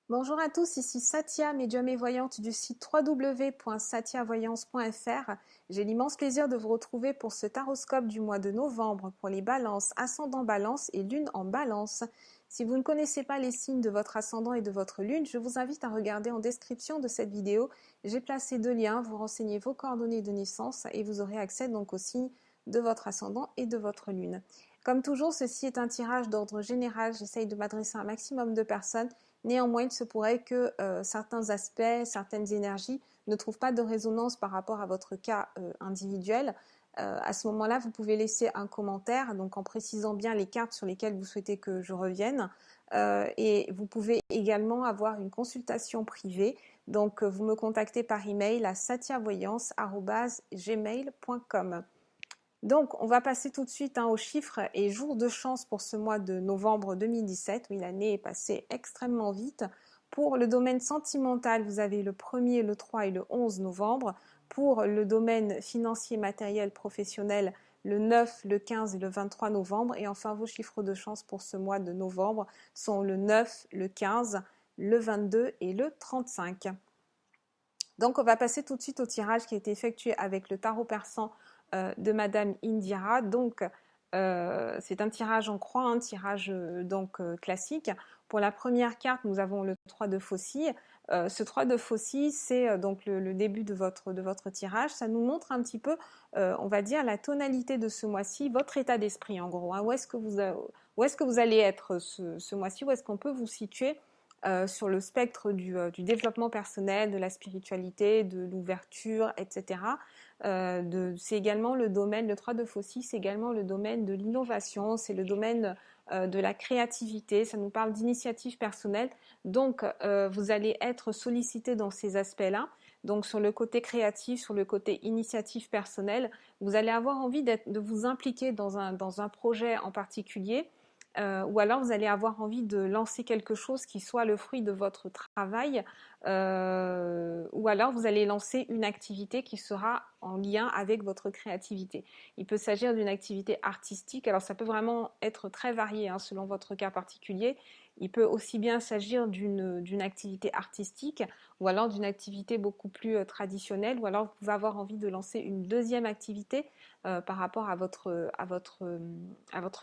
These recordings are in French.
Bonjour à tous, ici Satia, médium et voyante du site www.satiavoyance.fr. J'ai l'immense plaisir de vous retrouver pour ce taroscope du mois de novembre pour les balances, ascendant balance et lune en balance. Si vous ne connaissez pas les signes de votre ascendant et de votre lune, je vous invite à regarder en description de cette vidéo. J'ai placé deux liens, vous renseignez vos coordonnées de naissance et vous aurez accès donc aux signes de votre ascendant et de votre lune. Comme toujours, ceci est un tirage d'ordre général, j'essaye de m'adresser à un maximum de personnes. Néanmoins, il se pourrait que certains aspects, certaines énergies ne trouvent pas de résonance par rapport à votre cas individuel. À ce moment-là, vous pouvez laisser un commentaire, donc en précisant bien les cartes sur lesquelles vous souhaitez que je revienne. Et vous pouvez également avoir une consultation privée. Donc, vous me contactez par email à satiavoyance@gmail.com. Donc, on va passer tout de suite aux chiffres et jours de chance pour ce mois de novembre 2017. Oui, l'année est passée extrêmement vite. Pour le domaine sentimental, vous avez le 1er, le 3 et le 11 novembre. Pour le domaine financier, matériel, professionnel, le 9, le 15 et le 23 novembre. Et enfin, vos chiffres de chance pour ce mois de novembre sont le 9, le 15, le 22 et le 35. Donc, on va passer tout de suite au tirage qui a été effectué avec le tarot persan de Madame Indira. Donc, c'est un tirage en croix, un tirage classique. Pour la première carte, nous avons le 3 de faucille. Ce 3 de faucille, c'est donc le début de votre tirage. Ça nous montre un petit peu, on va dire, la tonalité de ce mois-ci, votre état d'esprit en gros. Où est-ce que vous allez être ce mois-ci? Où est-ce qu'on peut vous situer sur le spectre du développement personnel, de la spiritualité, de l'ouverture, etc. C'est également le domaine, le 3 de Faucille, c'est également le domaine de l'innovation, c'est le domaine de la créativité, ça nous parle d'initiative personnelle. Donc, vous allez être sollicité dans ces aspects-là. Donc, sur le côté créatif, sur le côté initiative personnelle, vous allez avoir envie de vous impliquer dans un projet en particulier. Ou alors vous allez avoir envie de lancer quelque chose qui soit le fruit de votre travail, ou alors vous allez lancer une activité qui sera en lien avec votre créativité. Il peut s'agir d'une activité artistique, alors ça peut vraiment être très varié selon votre cas particulier. Il peut aussi bien s'agir d'une activité artistique ou alors d'une activité beaucoup plus traditionnelle, ou alors vous pouvez avoir envie de lancer une deuxième activité par rapport à votre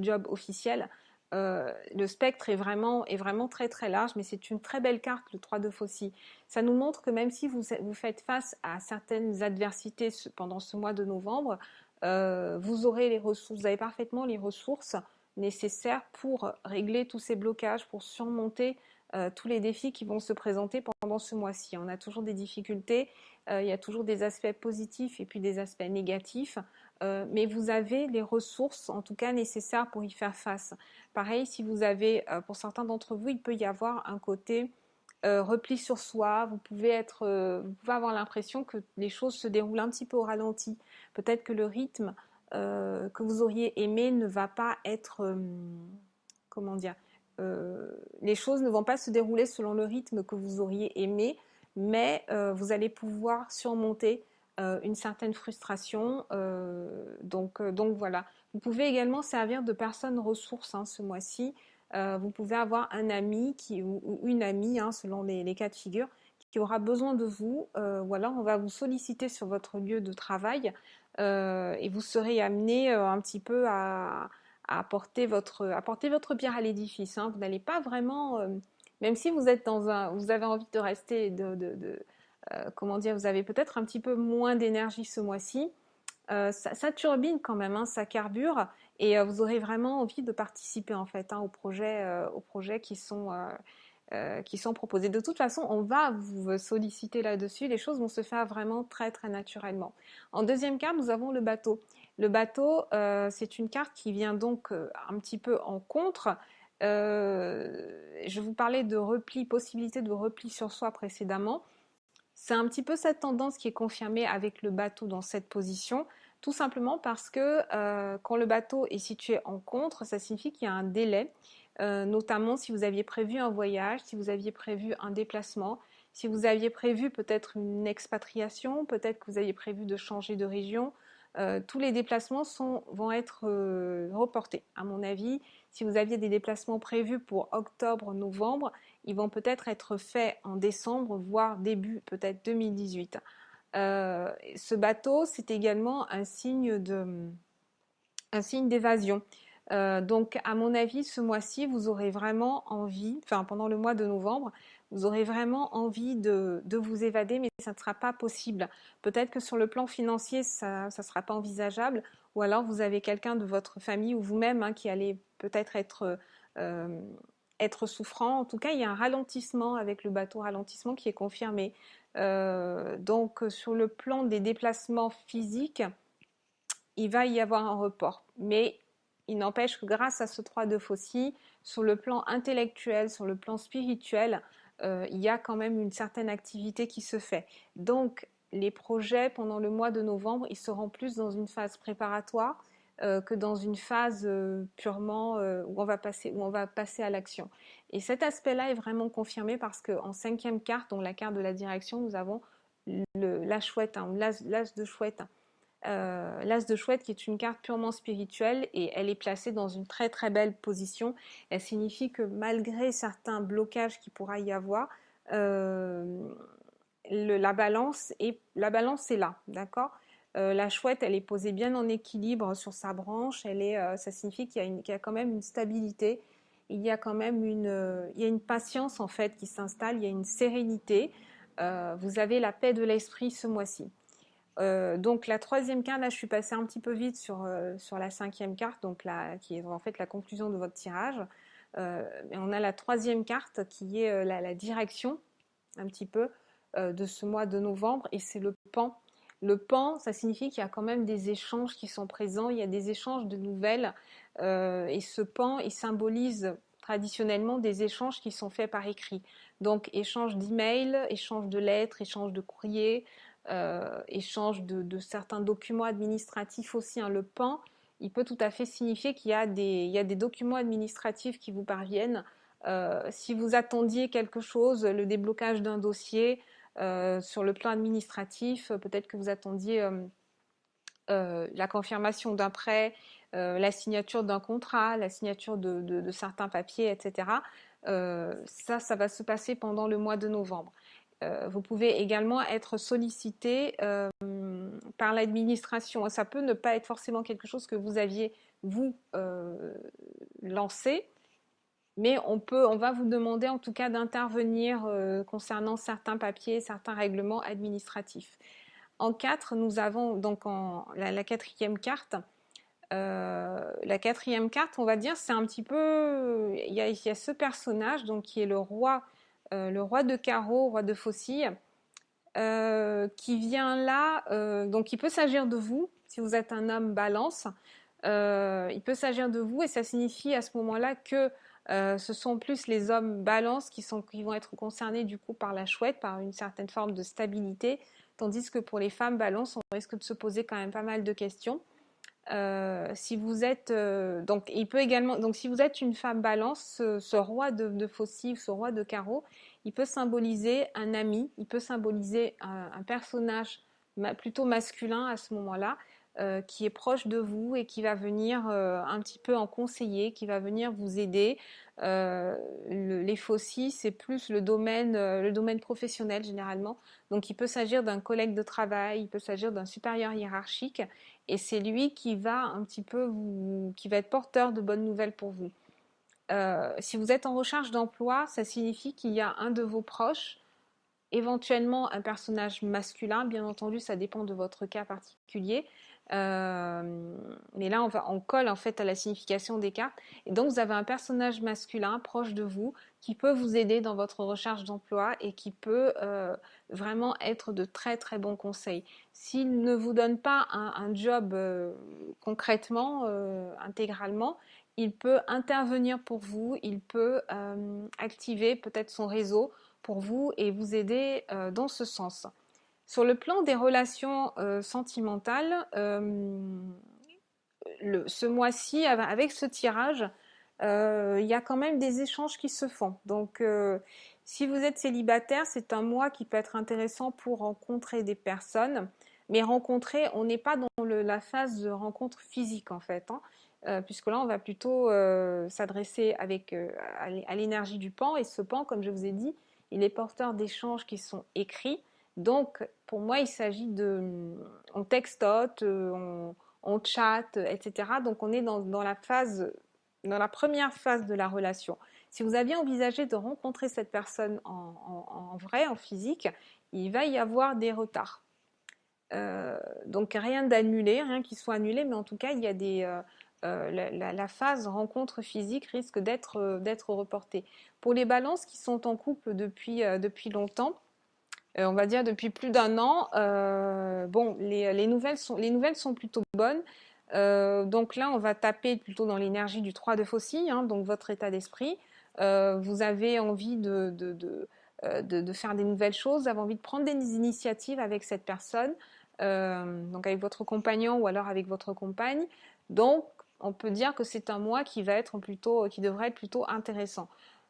job officiel. Le spectre est vraiment très très large, mais c'est une très belle carte, le 3 de Faucille. Ça nous montre que même si vous faites face à certaines adversités pendant ce mois de novembre, vous aurez les ressources, vous avez parfaitement les ressources nécessaires pour régler tous ces blocages, pour surmonter tous les défis qui vont se présenter pendant ce mois-ci. On a toujours des difficultés, il y a toujours des aspects positifs et puis des aspects négatifs, mais vous avez les ressources en tout cas nécessaires pour y faire face. Pareil, si vous avez, pour certains d'entre vous, il peut y avoir un côté repli sur soi. Vous pouvez avoir l'impression que les choses se déroulent un petit peu au ralenti. Peut-être que le rythme que vous auriez aimé ne va pas être, comment dire, les choses ne vont pas se dérouler selon le rythme que vous auriez aimé, mais vous allez pouvoir surmonter une certaine frustration. Donc voilà. Vous pouvez également servir de personne ressource ce mois-ci. Vous pouvez avoir un ami ou une amie, selon les cas de figure, qui aura besoin de vous, ou alors on va vous solliciter sur votre lieu de travail et vous serez amené un petit peu à apporter votre pierre à l'édifice. Vous n'allez pas vraiment, même si vous êtes vous avez envie de rester, comment dire, vous avez peut-être un petit peu moins d'énergie ce mois-ci. Ça turbine quand même, ça carbure et vous aurez vraiment envie de participer en fait aux projets qui sont proposés. De toute façon, on va vous solliciter là-dessus. Les choses vont se faire vraiment très très naturellement. En deuxième carte, nous avons le bateau. Le bateau, c'est une carte qui vient donc un petit peu en contre. Je vous parlais de repli, possibilité de repli sur soi précédemment. C'est un petit peu cette tendance qui est confirmée avec le bateau dans cette position, tout simplement parce que quand le bateau est situé en contre, ça signifie qu'il y a un délai, notamment si vous aviez prévu un voyage, si vous aviez prévu un déplacement, si vous aviez prévu peut-être une expatriation, peut-être que vous aviez prévu de changer de région, tous les déplacements vont être reportés. À mon avis, si vous aviez des déplacements prévus pour octobre, novembre, ils vont peut-être être faits en décembre, voire début peut-être 2018. Ce bateau, c'est également un signe d'évasion. Donc, à mon avis, ce mois-ci, vous aurez vraiment envie, enfin pendant le mois de novembre, vous aurez vraiment envie de vous évader, mais ça ne sera pas possible. Peut-être que sur le plan financier, ça ne sera pas envisageable, ou alors vous avez quelqu'un de votre famille ou vous-même qui allez peut-être être souffrant. En tout cas, il y a un ralentissement avec le bateau, ralentissement qui est confirmé. Donc, sur le plan des déplacements physiques, il va y avoir un report. Mais il n'empêche que grâce à ce 3 de Faucille, sur le plan intellectuel, sur le plan spirituel, il y a quand même une certaine activité qui se fait. Donc, les projets pendant le mois de novembre, ils seront plus dans une phase préparatoire que dans une phase purement où on va passer à l'action. Et cet aspect-là est vraiment confirmé parce qu'en cinquième carte, donc la carte de la direction, nous avons la chouette, l'as de chouette. L'as de chouette qui est une carte purement spirituelle et elle est placée dans une très très belle position. Elle signifie que malgré certains blocages qu'il pourra y avoir, la balance est là, d'accord. La chouette, elle est posée bien en équilibre sur sa branche. Ça signifie qu'il y a quand même une stabilité. Il y a quand même une patience en fait qui s'installe. Il y a une sérénité. Vous avez la paix de l'esprit ce mois-ci. Donc la troisième carte, là je suis passée un petit peu vite sur la cinquième carte, donc qui est en fait la conclusion de votre tirage. Et on a la troisième carte qui est la direction un petit peu de ce mois de novembre et c'est le pan. Le pan, ça signifie qu'il y a quand même des échanges qui sont présents, il y a des échanges de nouvelles et ce pan, il symbolise traditionnellement des échanges qui sont faits par écrit. Donc échange d'emails, échange de lettres, échange de courriers, échange de certains documents administratifs aussi. Le PAN, il peut tout à fait signifier qu'il y a des documents administratifs qui vous parviennent. Si vous attendiez quelque chose, le déblocage d'un dossier sur le plan administratif, peut-être que vous attendiez la confirmation d'un prêt, la signature d'un contrat, la signature de certains papiers, etc. Ça va se passer pendant le mois de novembre. Vous pouvez également être sollicité par l'administration. Ça peut ne pas être forcément quelque chose que vous aviez, vous, lancé, mais on va vous demander en tout cas d'intervenir concernant certains papiers, certains règlements administratifs. En 4, nous avons donc la quatrième carte. La quatrième carte, on va dire, c'est un petit peu... Il y a ce personnage donc, qui est le roi de carreau, roi de faucille, qui vient là, donc il peut s'agir de vous, si vous êtes un homme balance, il peut s'agir de vous et ça signifie à ce moment-là que ce sont plus les hommes balance qui vont être concernés du coup par la chouette, par une certaine forme de stabilité, tandis que pour les femmes balance, on risque de se poser quand même pas mal de questions. Si vous êtes donc il peut également donc si vous êtes une femme balance, ce roi de faucille, ce roi de carreau, il peut symboliser un ami, il peut symboliser un personnage plutôt masculin à ce moment-là, qui est proche de vous et qui va venir un petit peu en conseiller, qui va venir vous aider. Les faucilles, c'est plus le domaine professionnel généralement. Donc il peut s'agir d'un collègue de travail, il peut s'agir d'un supérieur hiérarchique et c'est lui qui va un petit peu qui va être porteur de bonnes nouvelles pour vous. Si vous êtes en recherche d'emploi, ça signifie qu'il y a un de vos proches, éventuellement un personnage masculin, bien entendu ça dépend de votre cas particulier, mais là on colle en fait à la signification des cartes et donc vous avez un personnage masculin proche de vous qui peut vous aider dans votre recherche d'emploi et qui peut vraiment être de très très bons conseils. S'il ne vous donne pas un job concrètement, intégralement, il peut intervenir pour vous, il peut activer peut-être son réseau pour vous et vous aider dans ce sens. Sur le plan des relations sentimentales, ce mois-ci, avec ce tirage, il y a quand même des échanges qui se font. Donc, si vous êtes célibataire, c'est un mois qui peut être intéressant pour rencontrer des personnes. mais rencontrer, on n'est pas dans la phase de rencontre physique en fait, hein, puisque là on va plutôt s'adresser avec à l'énergie du pan, et ce pan, comme je vous ai dit, il est porteur d'échanges qui sont écrits. Donc pour moi il s'agit de, on textote, on chatte, etc. Donc on est dans la phase, dans la première phase de la relation. Si vous aviez envisagé de rencontrer cette personne en vrai, en physique, il va y avoir des retards. Donc rien d'annulé, rien qui soit annulé, mais en tout cas, il y a la phase rencontre physique risque d'être reportée. Pour les balances qui sont en couple depuis longtemps, on va dire depuis plus d'un an, bon, les nouvelles sont plutôt bonnes. Donc là, on va taper plutôt dans l'énergie du 3 de faucille, hein, donc votre état d'esprit. Vous avez envie de faire des nouvelles choses, vous avez envie de prendre des initiatives avec cette personne, donc avec votre compagnon ou alors avec votre compagne. Donc, on peut dire que c'est un mois qui devrait être plutôt intéressant.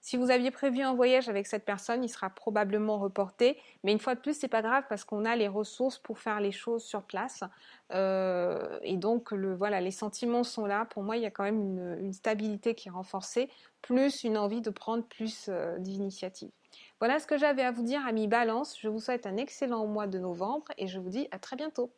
Si vous aviez prévu un voyage avec cette personne, il sera probablement reporté. Mais une fois de plus, c'est pas grave parce qu'on a les ressources pour faire les choses sur place. Et donc, voilà, les sentiments sont là. Pour moi, il y a quand même une stabilité qui est renforcée, plus une envie de prendre plus d'initiatives. Voilà ce que j'avais à vous dire, amis Balance. Je vous souhaite un excellent mois de novembre et je vous dis à très bientôt.